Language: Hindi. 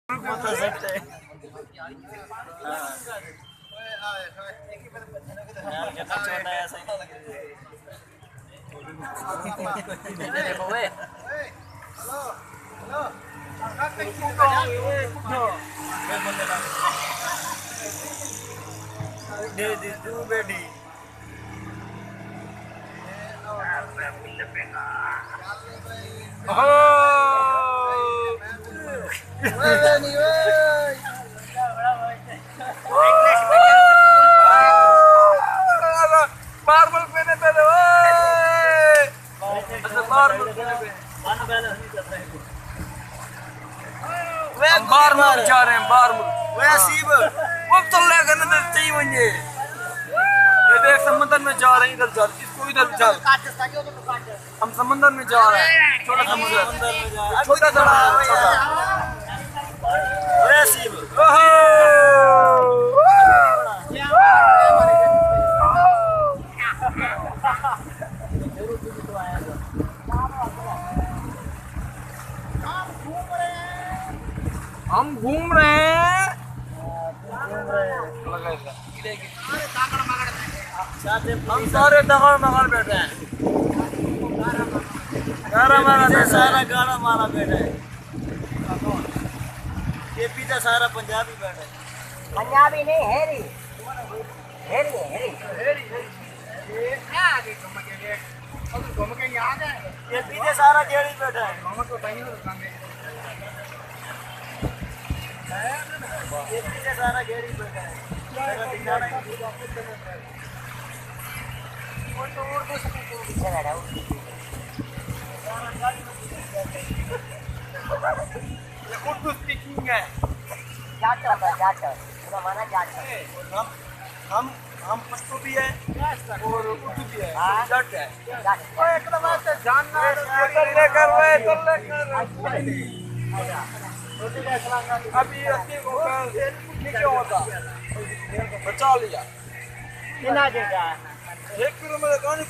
तो सकते हैं। यार कितना छोटा है ऐसा दे दे तू बेटी बार मार जा रहे हैं बार वैसीब वो तो लेकर न देते ही मुझे ये देख समंदर में जा रहे हैं इधर चल इसको इधर चल हम समंदर में जा रहे हैं छोटा समुद्र छोटा छोटा वैसीब हम घूम रहे हैं हम सारे दगड़ मगड़ बैठे हैं गारा मारा सारा गारा मारा बैठा है ये पीछे सारा पंजाबी बैठा है पंजाबी नहीं हेरी हेरी हेरी ये पीछे सारा गेड़ी बैठा है ये पीछे सारा गेड़ी बैठा है उर्दू स्पीकिंग है जाट होता है जाट पूरा माना जाट है हम पश्तो भी है और उर्दू भी है जाट है जाट एकदम ऐसे जानना लेकर अभी नीचे होता बचा लिया किना देगा 1 किलोमीटर